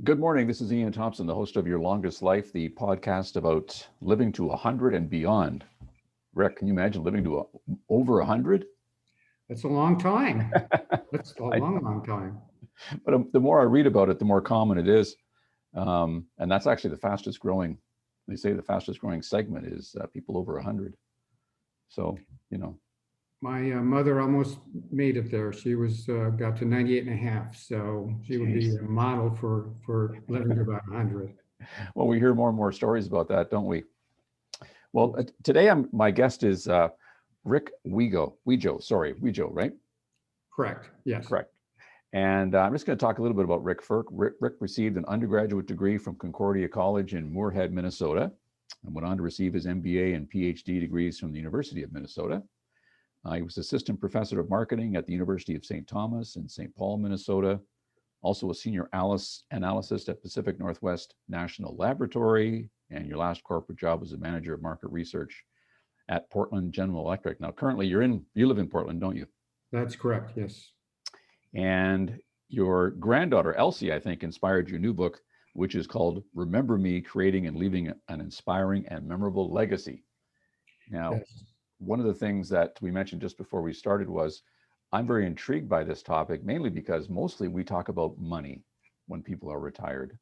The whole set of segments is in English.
Good morning. This is Ian Thompson, the host of Your Longest Life, the podcast about living to 100 and beyond. Rick, can you imagine living to over 100? That's a long time. That's a I, long time. but the more I read about it, the more common it is. And that's actually the fastest growing. They say the fastest growing segment is people over 100. So, you know, My mother almost made it there. She was got to 98 and a half. So she would be geez. a model for living to about 100. Well, we hear more and more stories about that, don't we? Well, today my guest is Rick Weijo, right? Correct. Yes. Correct. And I'm just going to talk a little bit about Rick Firk. Rick received an undergraduate degree from Concordia College in Moorhead, Minnesota, and went on to receive his MBA and PhD degrees from the University of Minnesota. He was assistant professor of marketing at the University of St. Thomas in St. Paul, Minnesota. Also a senior analyst at Pacific Northwest National Laboratory. And your last corporate job was a manager of market research at Portland General Electric. Now, currently you live in Portland, don't you? That's correct. Yes. And your granddaughter, Elsie, I think, inspired your new book, which is called Remember Me, Creating and Leaving an Inspiring and Memorable Legacy. Now, Yes. one of the things that we mentioned just before we started was I'm very intrigued by this topic, mainly because mostly we talk about money when people are retired,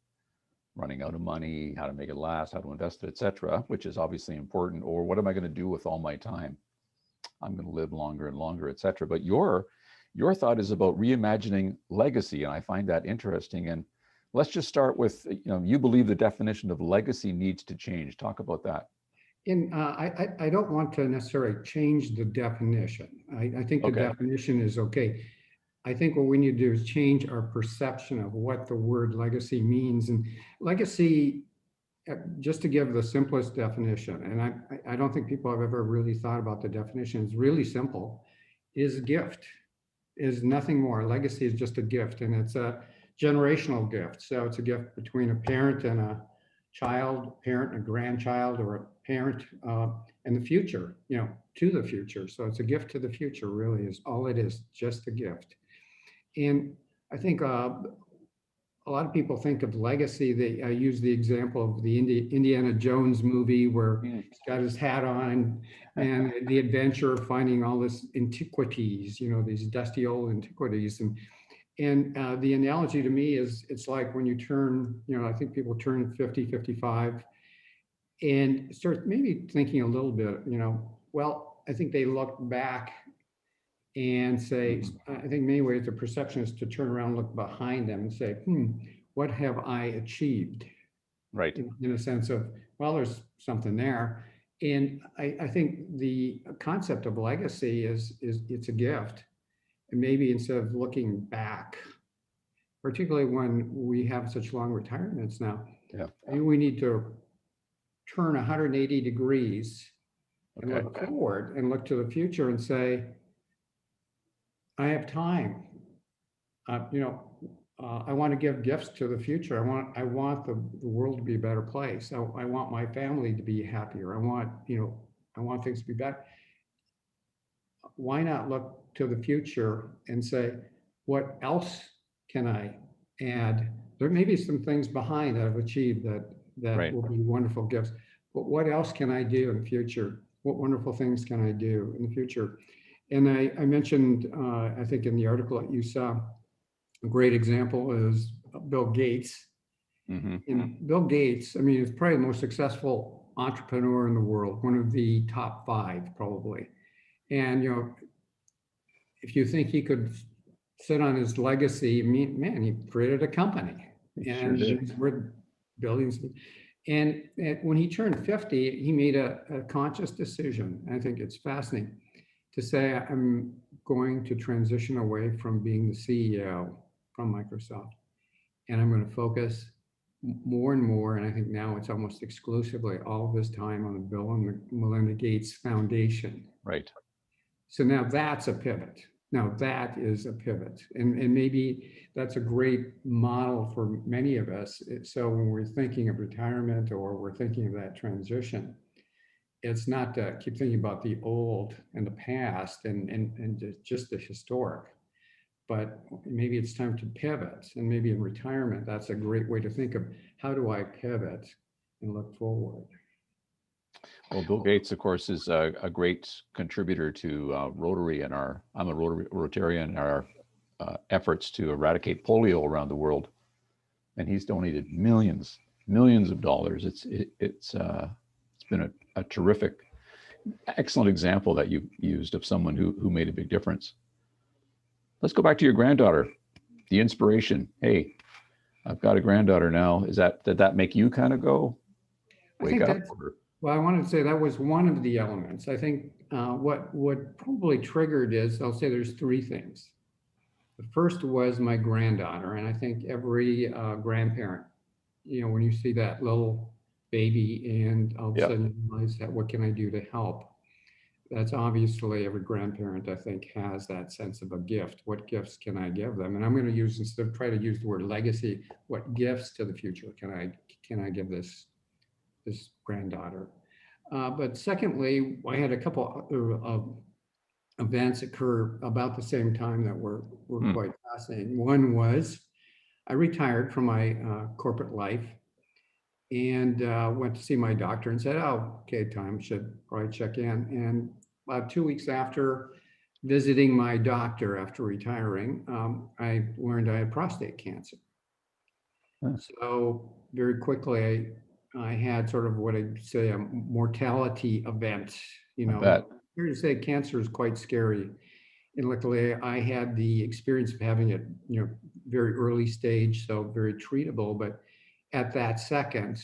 running out of money, how to make it last, how to invest it, etc., which is obviously important. Or what am I going to do with all my time? I'm going to live longer and longer, etc. But your thought is about reimagining legacy, and I find that interesting. And let's just start with, you believe the definition of legacy needs to change. Talk about that. And I don't want to necessarily change the definition. I think the Okay. definition is okay. I think what we need to do is change our perception of what the word legacy means. And legacy, just to give the simplest definition, and I don't think people have ever really thought about the definition, it's really simple, is a gift, is nothing more. Legacy is just a gift, and it's a generational gift. So it's a gift between a parent and a child, parent and a grandchild, or a parent and the future, to the future. So it's a gift to the future, really, is all it is, just a gift. And I think a lot of people think of legacy. They use the example of the Indiana Jones movie where Mm. he's got his hat on and the adventure of finding all this antiquities, these dusty old antiquities. And the analogy to me is it's like when you turn, I think people turn 50, 55 and start maybe thinking a little bit, well, I think they look back and say, Mhm. I think in many ways the perception is to turn around, look behind them and say, what have I achieved? Right. In a sense of, well, there's something there. And I think the concept of legacy is it's a gift. And maybe instead of looking back, particularly when we have such long retirements now, Yeah. maybe we need to turn 180 degrees and Okay. look forward and look to the future and say, I have time. I want to give gifts to the future. I want the world to be a better place. I want my family to be happier. I want things to be better. Why not look to the future and say, what else can I add? There may be some things behind that I've achieved that Right. will be wonderful gifts. But what else can I do in the future? What wonderful things can I do in the future? And I mentioned, I think in the article that you saw, a great example is Bill Gates. Hmm. And Bill Gates, I mean, is probably the most successful entrepreneur in the world, one of the top five, probably. And, if you think he could sit on his legacy, I mean, man, he created a company He sure and did. it's worth billions. And when he turned 50, he made a conscious decision. I think it's fascinating to say, I'm going to transition away from being the CEO from Microsoft. And I'm going to focus more and more, and I think now it's almost exclusively all of his time on the Bill and Melinda Gates Foundation. Right. So now that's a pivot. Now that is a pivot. And maybe that's a great model for many of us. So when we're thinking of retirement or we're thinking of that transition, it's not to keep thinking about the old and the past and just the historic, but maybe it's time to pivot. And maybe in retirement, that's a great way to think of how do I pivot and look forward. Well, Bill Gates, of course, is a great contributor to Rotary and I'm a Rotarian in our efforts to eradicate polio around the world. And he's donated millions of dollars. It's been a terrific, excellent example that you used of someone who made a big difference. Let's go back to your granddaughter, the inspiration. Hey, I've got a granddaughter now. Did that make you kind of go wake up? Well, I wanted to say that was one of the elements. I think what probably triggered is, I'll say there's three things. The first was my granddaughter, and I think every grandparent, when you see that little baby and all of a sudden you realize that what can I do to help? That's obviously every grandparent, I think, has that sense of a gift. What gifts can I give them? And I'm going to use, instead of try to use the word legacy, what gifts to the future can I give this granddaughter? But secondly, I had a couple of events occur about the same time that were quite fascinating. One was I retired from my corporate life and went to see my doctor and said, oh, okay, Tom, should probably check in. And about 2 weeks after visiting my doctor after retiring, I learned I had prostate cancer. So very quickly, I had sort of what I'd say a mortality event. Here to say cancer is quite scary. And luckily, I had the experience of having it, very early stage, so very treatable. But at that second,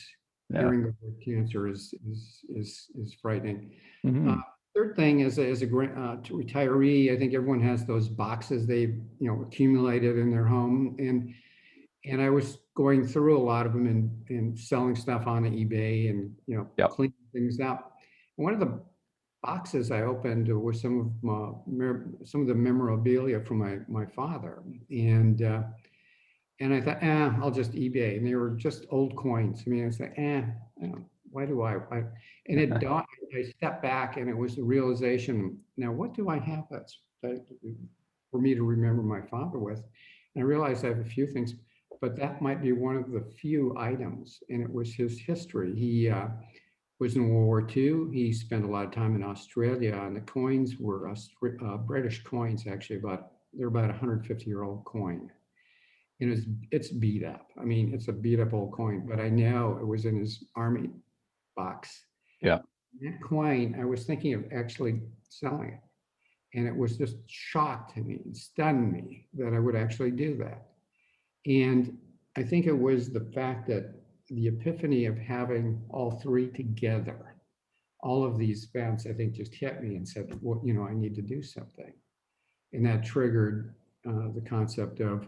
hearing the word cancer is frightening. Mm-hmm. Third thing is, as a retiree, I think everyone has those boxes they've accumulated in their home, and I was going through a lot of them and selling stuff on eBay and cleaning things out. And one of the boxes I opened was some of the memorabilia from my father, and I thought, I'll just eBay, and they were just old coins. I mean, I was like, why do I? And it dawned. I stepped back, and it was the realization. Now, what do I have that's for me to remember my father with? And I realized I have a few things, but that might be one of the few items. And it was his history. He was in World War II. He spent a lot of time in Australia, and the coins were British coins. Actually, they're about 150-year-old coin. And it's beat up. I mean, it's a beat up old coin, but I know it was in his army box. Yeah. That coin, I was thinking of actually selling it. And it was just shocked to me, stunned me that I would actually do that. And I think it was the fact that the epiphany of having all three together, all of these events, I think just hit me and said, well, I need to do something. And that triggered the concept of,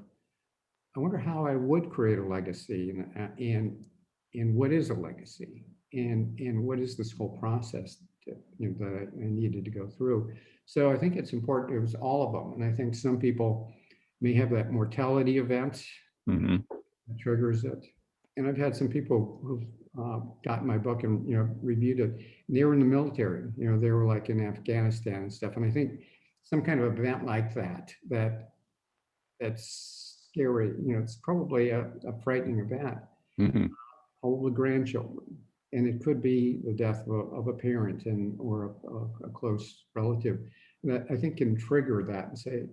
I wonder how I would create a legacy, and what is a legacy, and what is this whole process that I needed to go through. So I think it's important. It was all of them, and I think some people may have that mortality event that triggers it. And I've had some people who've gotten my book and reviewed it. And they were in the military. They were like in Afghanistan and stuff. And I think some kind of event like that's scary. It's probably a frightening event. All the grandchildren, and it could be the death of a parent or a close relative that I think can trigger that and say,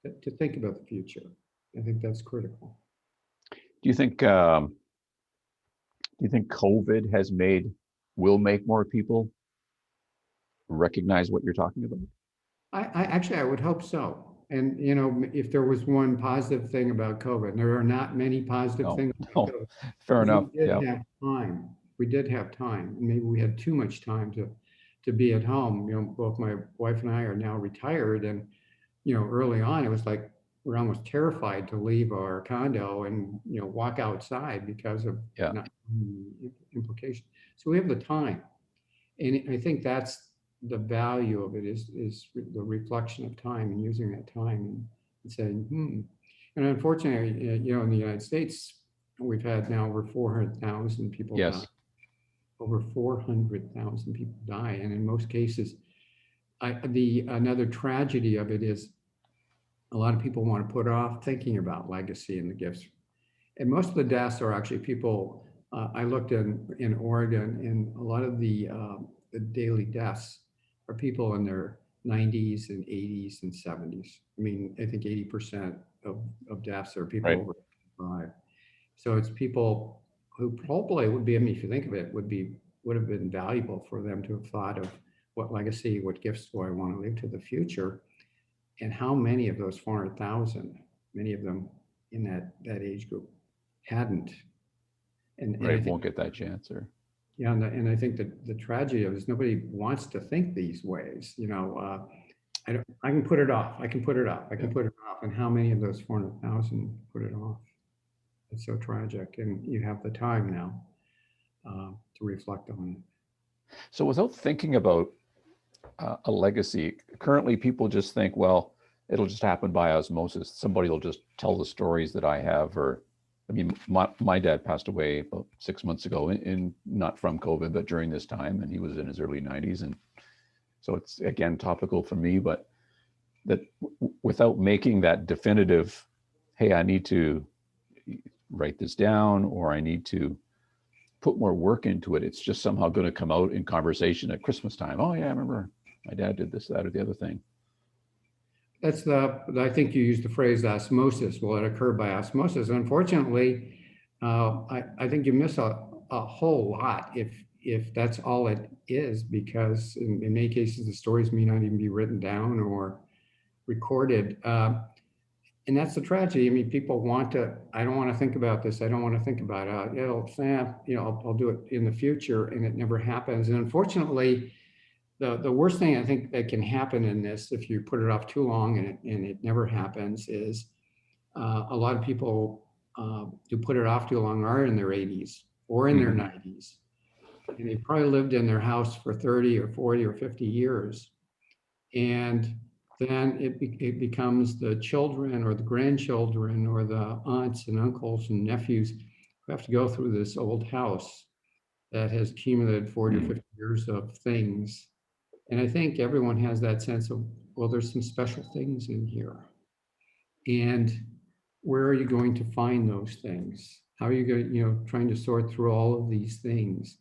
to think about the future. I think that's critical. Do you think COVID will make more people recognize what you're talking about? I actually, I would hope so. And, if there was one positive thing about COVID, and there are not many positive things about COVID. Fair enough. We did have time. We did have time. And maybe we had too much time to be at home. Both my wife and I are now retired. And, early on, it was like we're almost terrified to leave our condo and, walk outside because of implications. So we have the time. And I think that's the value of it is the reflection of time and using that time and saying, And unfortunately, in the United States, we've had now over 400,000 people die. Over 400,000 people die. And in most cases, another tragedy of it is a lot of people want to put off thinking about legacy and the gifts. And most of the deaths are actually people, I looked in Oregon, and a lot of the daily deaths are people in their 90s and 80s and 70s. I mean, I think 80% of deaths are people Right. over 5. So it's people who probably would be, I mean, if you think of it, would have been valuable for them to have thought of what legacy, what gifts do I want to leave to the future, and how many of those 400,000, many of them in that age group hadn't. And I Right. think, Won't get that chance, or yeah, and I think that the tragedy of it is nobody wants to think these ways. I can put it off. I can put it off. I can yeah. put it off. And how many of those 400,000 put it off? It's so tragic. And you have the time now to reflect on it. So without thinking about a legacy, currently people just think, well, it'll just happen by osmosis. Somebody will just tell the stories that I have, or I mean, my dad passed away about 6 months ago, in not from COVID, but during this time, and he was in his early 90s, and so it's again topical for me. But that without making that definitive, hey, I need to write this down, or I need to put more work into it, it's just somehow going to come out in conversation at Christmas time. Oh yeah, I remember my dad did this, that, or the other thing. I think you used the phrase osmosis. Will it occur by osmosis? Unfortunately, I think you miss a whole lot if that's all it is, because in many cases, the stories may not even be written down or recorded. And that's the tragedy. I mean, people I don't want to think about this. I don't want to think about it. I'll do it in the future, and it never happens. And unfortunately, the worst thing I think that can happen in this, if you put it off too long and it never happens, is a lot of people who put it off too long are in their 80s or in their 90s. And they probably lived in their house for 30 or 40 or 50 years. And then it becomes the children or the grandchildren or the aunts and uncles and nephews who have to go through this old house that has accumulated 40 or 50 years of things. And I think everyone has that sense of, well, there's some special things in here. And where are you going to find those things? How are you going, trying to sort through all of these things?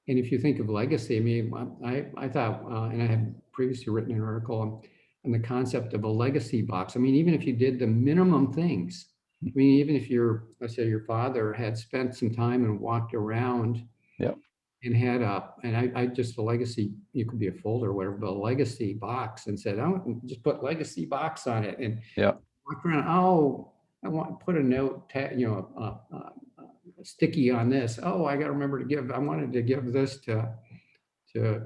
And if you think of legacy, I mean, I thought, and I had previously written an article on the concept of a legacy box. I mean, even if you did the minimum things, I mean, even if let's say your father had spent some time and walked around, Yep. and had I just a legacy, you could be a folder or whatever, but a legacy box, and said, oh, just put legacy box on it, and Yeah. walk around, oh, I want to put a note, sticky on this. Oh, I got to remember I wanted to give this to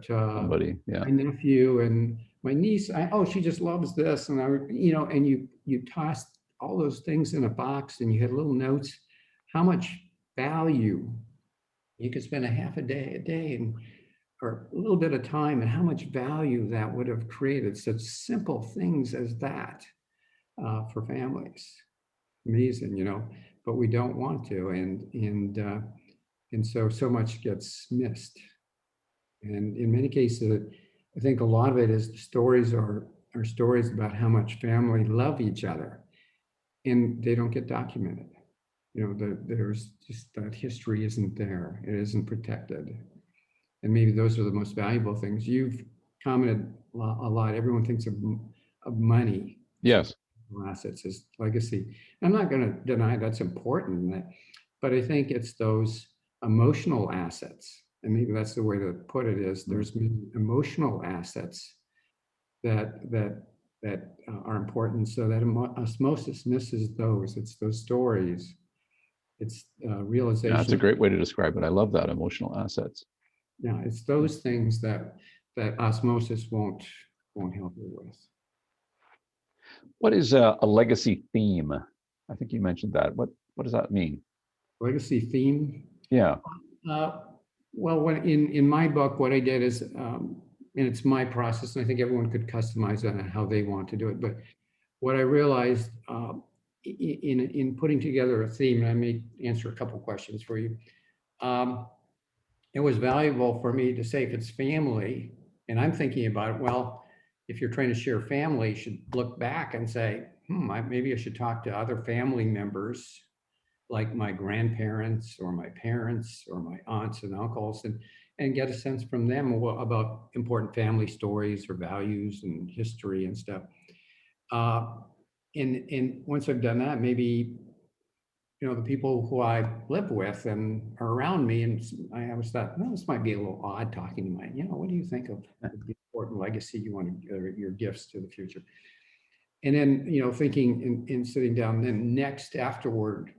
Somebody. Yeah. my nephew and my niece. She just loves this. And and you tossed all those things in a box, and you had little notes, how much value you could spend a half a day or a little bit of time, and how much value that would have created. Such simple things as that for families. Amazing, but we don't want to, and so much gets missed. And in many cases, I think a lot of it is the stories are stories about how much family love each other, and they don't get documented. There's just that history isn't there. It isn't protected. And maybe those are the most valuable things. You've commented a lot. Everyone thinks of money. Yes. Assets as legacy. I'm not going to deny that's important, but I think it's those emotional assets. And maybe that's the way to put it is there's emotional assets that are important. So that osmosis misses those. It's those stories. It's realization. Yeah, that's a great way to describe it. I love that, emotional assets. Yeah, it's those things that osmosis won't help you with. What is a legacy theme? I think you mentioned that. What does that mean? Legacy theme? Yeah. Well, in my book, what I did is, and it's my process, and I think everyone could customize on how they want to do it. But what I realized in putting together a theme, and I may answer a couple questions for you. It was valuable for me to say if it's family, and I'm thinking about it, well, if you're trying to share family, you should look back and say, maybe I should talk to other family members, like my grandparents or my parents or my aunts and uncles, and get a sense from them about important family stories or values and history and stuff. Uh, and once I've done that, maybe, the people who I live with and are around me, and I always thought, well, this might be a little odd talking to what do you think of the important legacy you want to, your gifts to the future? And then, thinking and sitting down, then next afterward,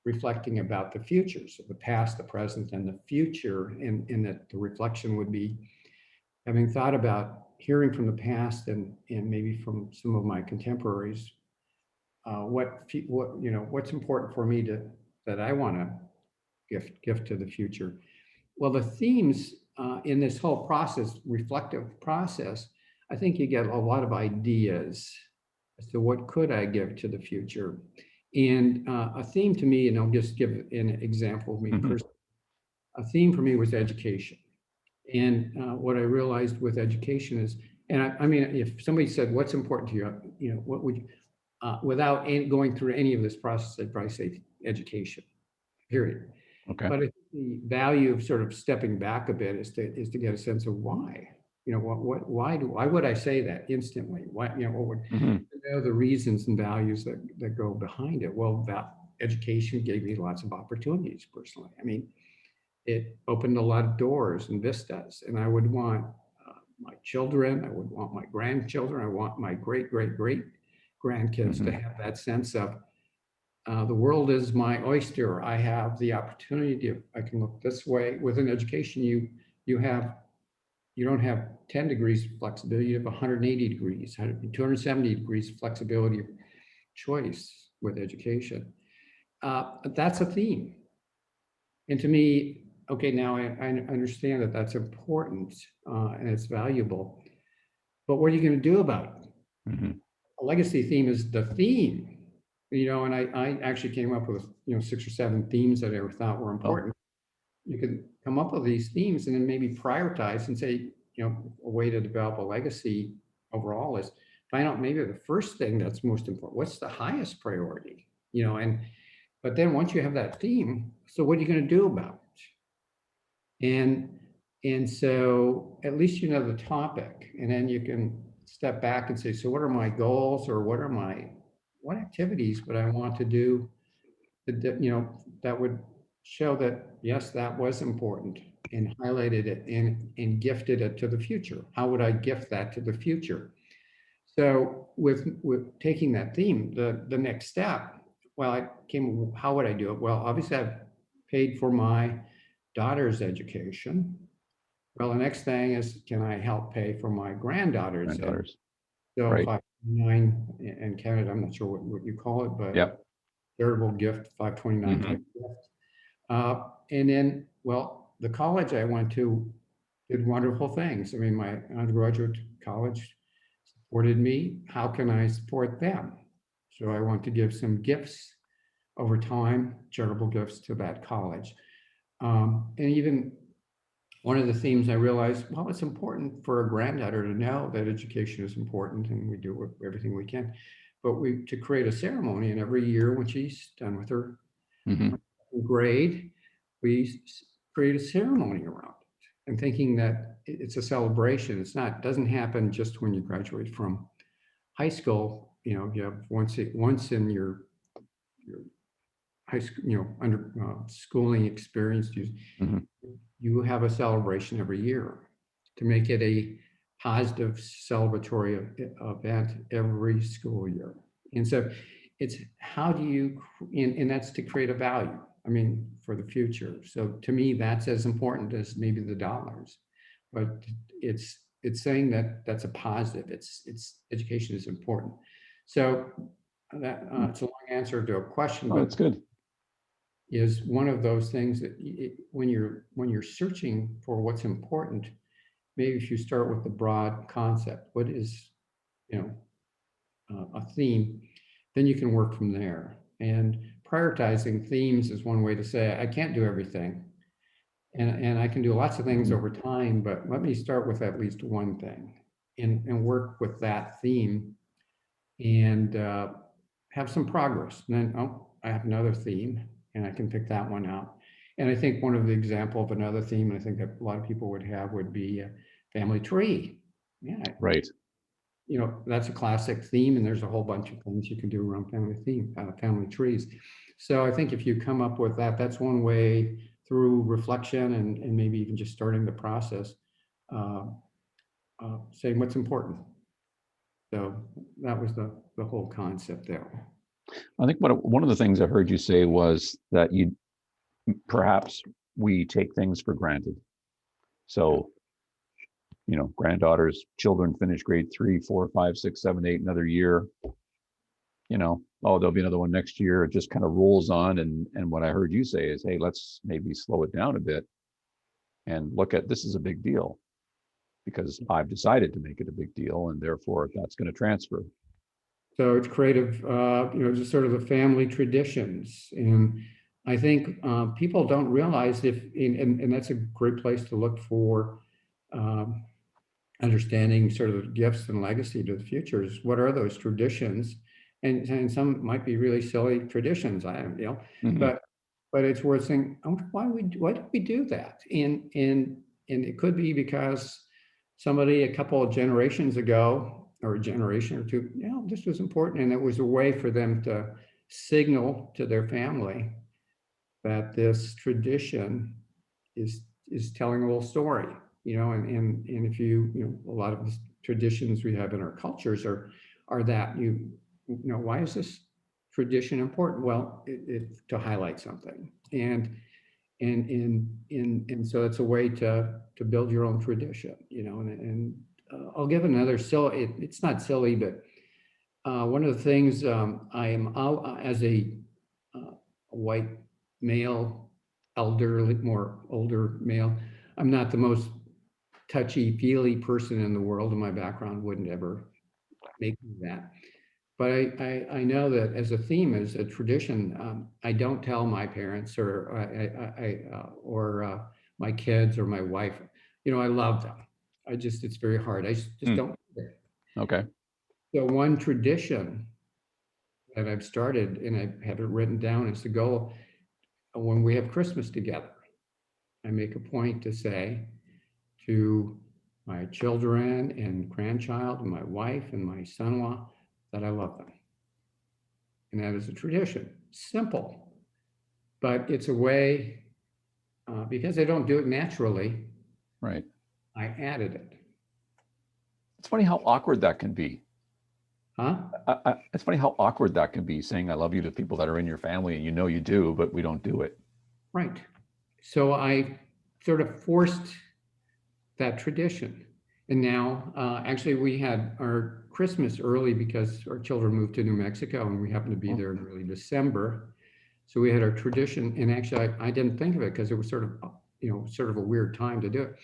reflecting about the future, so the past, the present, and the future, and that the reflection would be having thought about hearing from the past and maybe from some of my contemporaries, what's important for me that I want to gift to the future. Well, the themes in this whole process, reflective process, I think you get a lot of ideas as to what could I give to the future. And a theme to me, and I'll just give an example of me personally. A theme for me was education. And what I realized with education is, and I mean, if somebody said, what's important to you, what would you, without going through any of this process, I'd probably say education, period. Okay. But I think the value of sort of stepping back a bit is to get a sense of why. Why would I say that instantly? Why, what would the reasons and values that go behind it? Well, that education gave me lots of opportunities personally. I mean, it opened a lot of doors and vistas, and I would want my children, I would want my grandchildren, I want my great grandkids to have that sense of the world is my oyster. I have the opportunity to, I can look this way. With an education, you don't have 10 degrees flexibility, you have 180 degrees, 270 degrees flexibility of choice with education. That's a theme. And to me, okay, now I understand that that's important and it's valuable, but what are you going to do about it? A legacy theme is the theme. And I actually came up with 6 or 7 themes that I thought were important. You can come up with these themes and then maybe prioritize and say, a way to develop a legacy overall is find out maybe the first thing that's most important. What's the highest priority? But then once you have that theme, so what are you going to do about it? And so at least you know the topic, and then you can step back and say, so what are my goals, or what activities would I want to do that would show that, yes, that was important, and highlighted it and gifted it to the future. How would I gift that to the future? So with taking that theme, the next step, how would I do it? Well, obviously I've paid for my daughter's education. Well, the next thing is, can I help pay for my granddaughter's? So right. 529 in Canada, I'm not sure what you call it, but charitable gift, 529 type gift. And then, well, the college I went to did wonderful things. I mean, my undergraduate college supported me. How can I support them? So I want to give some gifts over time, charitable gifts to that college. And even one of the themes I realized, well, it's important for a granddaughter to know that education is important, and we do everything we can. But to create a ceremony, and every year when she's done with her grade, we create a ceremony around it, and thinking that it's a celebration. Doesn't happen just when you graduate from high school. You have once in your high school, under schooling experience, you have a celebration every year to make it a positive celebratory event every school year. And so it's how do you, and that's to create a value, I mean, for the future. So to me, that's as important as maybe the dollars, but it's saying that that's a positive. It's education is important. So that it's a long answer to a question, but that's good. Is one of those things that when you're searching for what's important, maybe if you start with the broad concept, what is a theme, then you can work from there. And prioritizing themes is one way to say, I can't do everything, and I can do lots of things over time, but let me start with at least one thing and work with that theme. And have some progress. And then, oh, I have another theme and I can pick that one out. And I think one of the example of another theme, I think that a lot of people would have would be a family tree. Yeah, Right. you know, that's a classic theme, and there's a whole bunch of things you can do around family trees. So I think if you come up with that, that's one way through reflection and maybe even just starting the process, uh, saying what's important. So that was the whole concept there. I think one of the things I heard you say was that perhaps we take things for granted. So, granddaughters, children finish grade 3, 4, 5, 6, 7, 8, another year. Oh, there'll be another one next year. It just kind of rolls on. And what I heard you say is, hey, let's maybe slow it down a bit and look at this is a big deal because I've decided to make it a big deal, and therefore that's going to transfer. So it's creative, just sort of the family traditions. And I think people don't realize and that's a great place to look for um, understanding sort of gifts and legacy to the future is what are those traditions? And some might be really silly traditions, Mhm. but it's worth saying, I wonder why did we do that? And it could be because somebody a couple of generations ago, or a generation or two, this was important. And it was a way for them to signal to their family that this tradition is telling a little story, and if a lot of the traditions we have in our cultures are that why is this tradition important? Well, it to highlight something, and so it's a way to build your own tradition, and I'll give another. So it's not silly, but one of the things I am out as a white male, more older male. I'm not the most touchy-feely person in the world, and my background wouldn't ever make me that. But I know that as a theme, as a tradition, I don't tell my parents or my kids or my wife, I love them. It's very hard. I just don't. Okay. So one tradition that I've started, and I have it written down, is to go when we have Christmas together. I make a point to say to my children and grandchild and my wife and my son-in-law that I love them. And that is a tradition. Simple, but it's a way, because I don't do it naturally, Right. I added it. It's funny how awkward that can be. Huh? It's funny how awkward that can be, saying I love you to people that are in your family and you do, but we don't do it. Right. So I sort of forced that tradition. And now, actually, we had our Christmas early because our children moved to New Mexico and we happened to be there in early December. So we had our tradition, and actually, I didn't think of it because it was sort of a weird time to do it.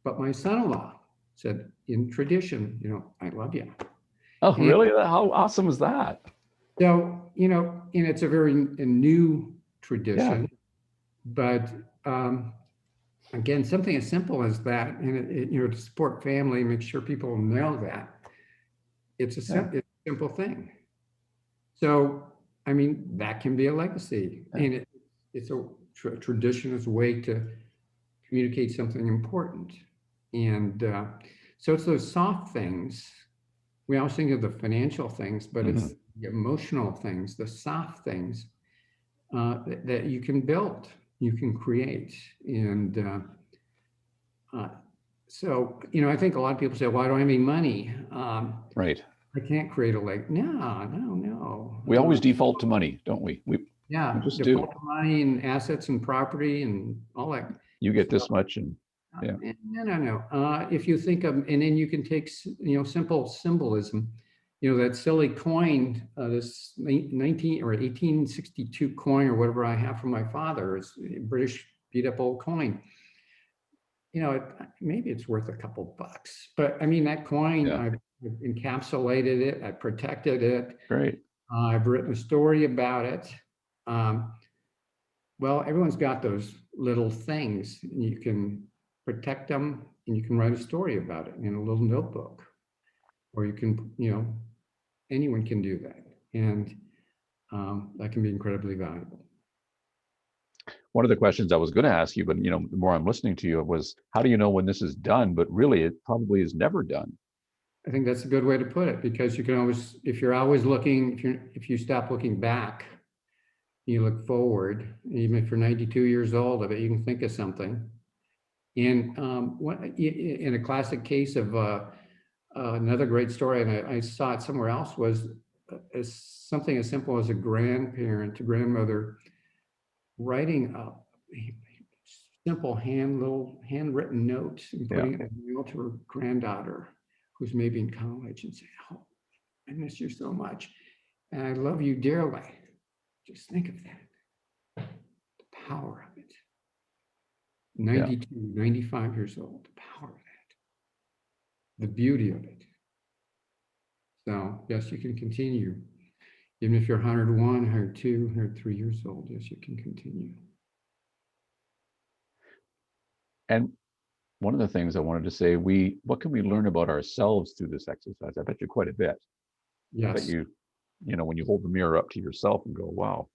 But my son-in-law said, in tradition, I love you. Oh, And really? How awesome is that? so, and it's a very new tradition, but again, something as simple as that, and to support family, make sure people know that it's a simple thing. So, I mean, that can be a legacy, and it's a tradition as a way to communicate something important. And so it's those soft things. We always think of the financial things, but it's the emotional things, the soft things that you can build, you can create. And so, I think a lot of people say, well, I don't have any money. Right. I can't create a lake. No. We always default to money, don't we? We just do. Default money and assets and property and all that. You get this much, and No. If you think of, and then you can take, simple symbolism, that silly coin, this 19 or 1862 coin or whatever I have from my father, is a British beat up old coin. Maybe it's worth a couple bucks, but I mean, that coin, I've encapsulated it, I protected it. Great. I've written a story about it. Well, everyone's got those little things, and you can protect them, and you can write a story about it in a little notebook, or you can, anyone can do that. And that can be incredibly valuable. One of the questions I was going to ask you, but the more I'm listening to you, was how do you know when this is done? But really, it probably is never done. I think that's a good way to put it, because you can always, if you're always looking, if you stop looking back, you look forward, even if you're 92 years old, I bet you can think of something. And in a classic case of another great story, and I saw it somewhere else, was something as simple as a grandmother writing a simple little handwritten note and putting it in the mail to her granddaughter who's maybe in college, and say, "Oh, I miss you so much, and I love you dearly." Just think of that, the power of it. 92, 95 years old, the power of that, the beauty of it. So yes, you can continue. Even if you're 101, 102, 103 years old, yes, you can continue. And one of the things I wanted to say, what can we learn about ourselves through this exercise? I bet you quite a bit. Yes. I bet you, when you hold the mirror up to yourself and go, wow,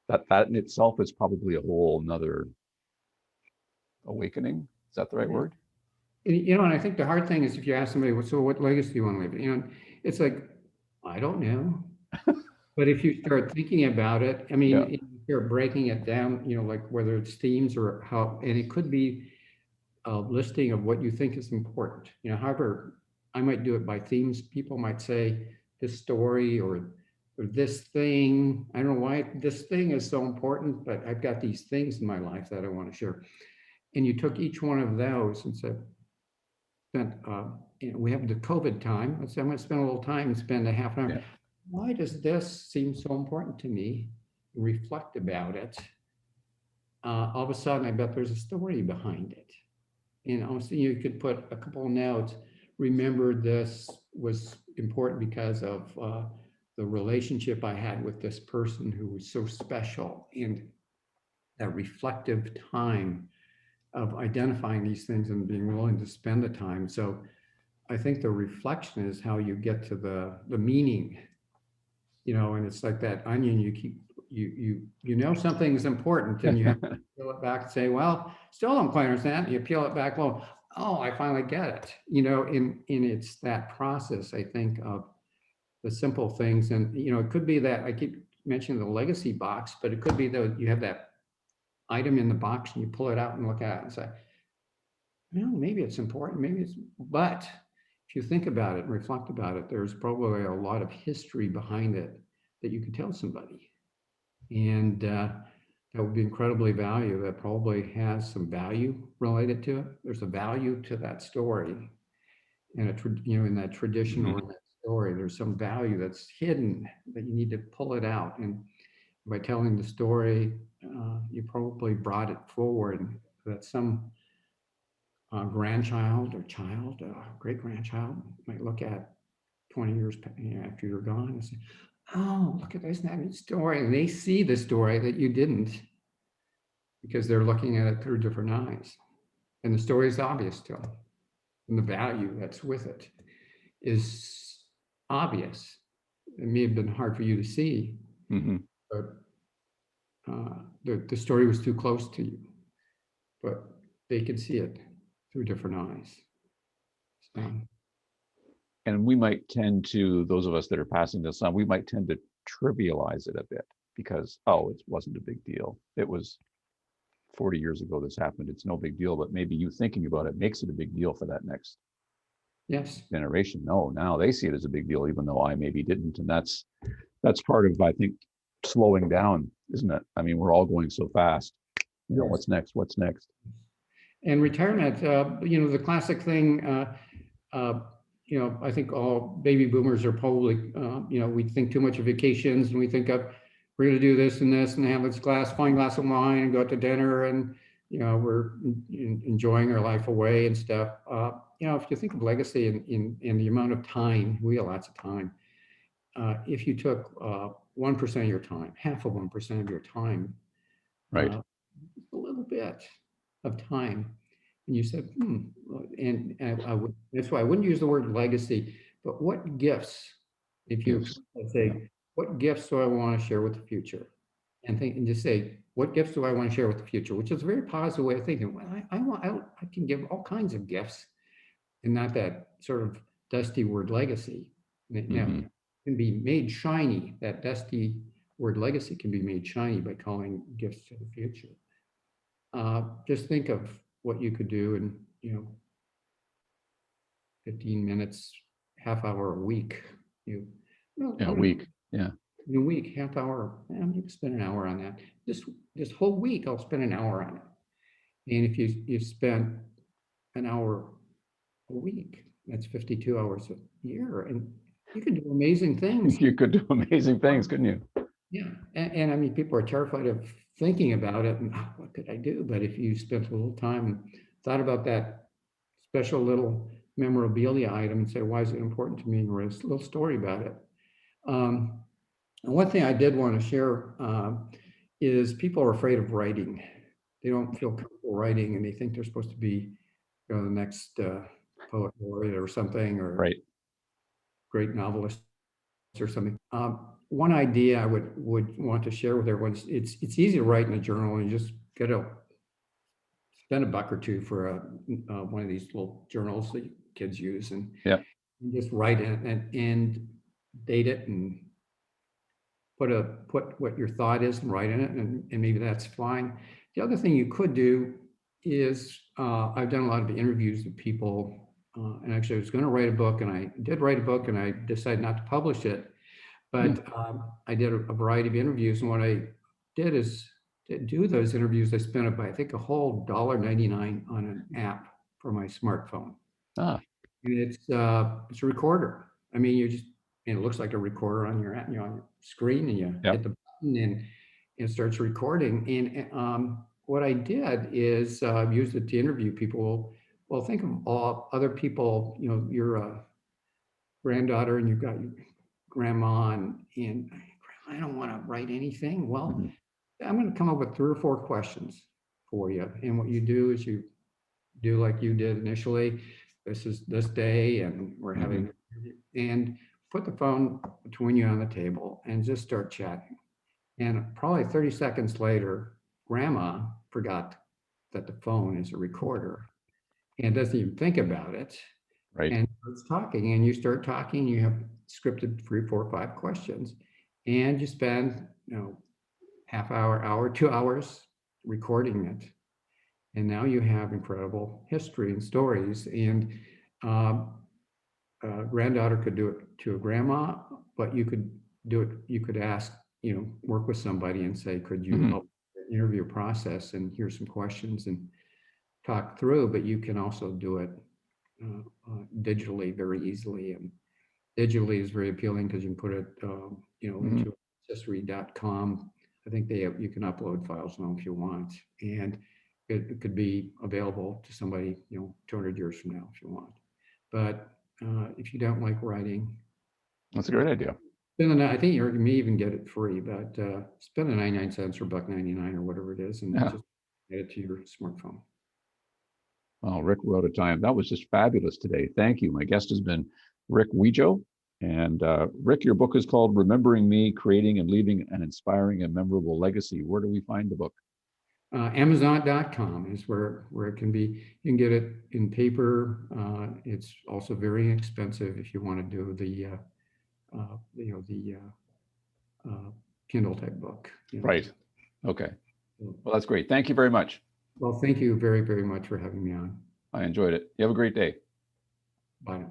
that in itself is probably a whole nother awakening. Is that the right word? And I think the hard thing is if you ask somebody, so what legacy do you want to leave? It's like, I don't know. But if you start thinking about it, I mean, if you're breaking it down, like whether it's themes or how, and it could be a listing of what you think is important. However, I might do it by themes. People might say this story or this thing. I don't know why this thing is so important, but I've got these things in my life that I want to share. And you took each one of those and said, we have the COVID time. Let's say I'm going to spend a little time and spend a half an hour. Yeah. Why does this seem so important to me? Reflect about it. All of a sudden, I bet there's a story behind it. Also, you could put a couple of notes. Remember, this was important because of the relationship I had with this person who was so special, and that reflective time of identifying these things and being willing to spend the time. So I think the reflection is how you get to the meaning, and it's like that onion. You know something is important, and you have to peel it back and say, well, still don't quite understand. You peel it back, well, oh, I finally get it. In it's that process, I think, of the simple things. And it could be that I keep mentioning the legacy box, but it could be that you have that item in the box and you pull it out and look at it and say, well, maybe it's important, but if you think about it and reflect about it, there's probably a lot of history behind it that you can tell somebody. And that would be incredibly valuable. That probably has some value related to it. There's a value to that story. And in that tradition or in that story, there's some value that's hidden that you need to pull it out. And by telling the story, you probably brought it forward that some grandchild or child, great grandchild might look at 20 years after you're gone and say, oh, look at this story. And they see the story that you didn't, because they're looking at it through different eyes. And the story is obvious to them. And the value that's with it is obvious. It may have been hard for you to see, but the story was too close to you. But they could see it through different eyes. So. And we might tend to, those of us that are passing this on, we might tend to trivialize it a bit because, oh, it wasn't a big deal. It was 40 years ago this happened. It's no big deal, but maybe you thinking about it makes it a big deal for that next generation. No, now they see it as a big deal, even though I maybe didn't. And that's part of, I think, slowing down, isn't it? I mean, we're all going so fast. What's next? What's next? And retirement, the classic thing, I think all baby boomers are probably, we think too much of vacations, and we think of, we're going to do this and this and have this fine glass of wine and go out to dinner, and, we're enjoying our life away and stuff. If you think of legacy in the amount of time, we have lots of time. If you took 1% of your time, half of 1% of your time, right, a little bit of time, and you said, and that's why I wouldn't use the word legacy, but what gifts, if you, let's say, what gifts do I want to share with the future? And just say, what gifts do I want to share with the future? Which is a very positive way of thinking. Well, I can give all kinds of gifts, and not that sort of dusty word legacy. Now, Hmm. can be made shiny. That dusty word legacy can be made shiny by calling gifts to the future. Just think of what you could do in, 15 minutes, half hour a week. You, well, Yeah, I a don't know, week. Yeah. in a week, half hour, you can spend an hour on that. This whole week, I'll spend an hour on it. And if you spend an hour a week, that's 52 hours a year, and you can do amazing things. You could do amazing things, couldn't you? Yeah, and I mean, people are terrified of thinking about it, and "Ah, what could I do?" But if you spent a little time and thought about that special little memorabilia item and say, why is it important to me? And write a little story about it. And one thing I did want to share is people are afraid of writing. They don't feel comfortable writing, and they think they're supposed to be, the next poet laureate or something, or Right. great novelist or something. One idea I would want to share with everyone is it's easy to write in a journal, and you just get a spend $1 or $2 for one of these little journals that kids use, and Yeah. you just write in it and date it and put what your thought is and write in it, and maybe that's fine. The other thing you could do is I've done a lot of interviews with people, and actually I was going to write a book, and I did write a book, and I decided not to publish it. But I did a variety of interviews, and what I did is to do those interviews, I spent about, I think, a whole $1.99 on an app for my smartphone. Ah, And it's a recorder. I mean, and it looks like a recorder on your, on your screen, and you yeah. hit the button, and it starts recording. And what I did is used it to interview people. Well, think of all other people, you're a granddaughter, and you've got your grandma, and I don't want to write anything. Well, Mhm. I'm going to come up with 3 or 4 questions for you. And what you do is you do like you did initially. This is this day, and we're having, and put the phone between you on the table and just start chatting. And probably 30 seconds later, grandma forgot that the phone is a recorder and doesn't even think about it, Right. and starts talking, and you start talking. You have scripted 3, 4, 5 questions, and you spend, half hour, 2 hours recording it. And now you have incredible history and stories. And um, a granddaughter could do it to a grandma, but you could do it, you could ask, work with somebody and say, could you Mhm. help the interview process, and here's some questions, and talk through. But you can also do it digitally very easily. And digitally is very appealing because you can put it, Mhm. into ancestry.com. I think you can upload files now if you want, and it could be available to somebody, 200 years from now if you want. But if you don't like writing, That's a great idea. I think you may even get it free, but spend the 99 cents or $1.99 or whatever it is, and Yeah. just add it to your smartphone. Oh, Rick, we're out of time. That was just fabulous today. Thank you. My guest has been Rick Weijo. And Rick, your book is called Remembering Me, Creating and Leaving an Inspiring and Memorable Legacy. Where do we find the book? Amazon.com is where it can be. You can get it in paper. It's also very inexpensive if you want to do the Kindle type book. Right. Okay. Well, that's great. Thank you very much. Well, thank you very, very much for having me on. I enjoyed it. You have a great day. Bye.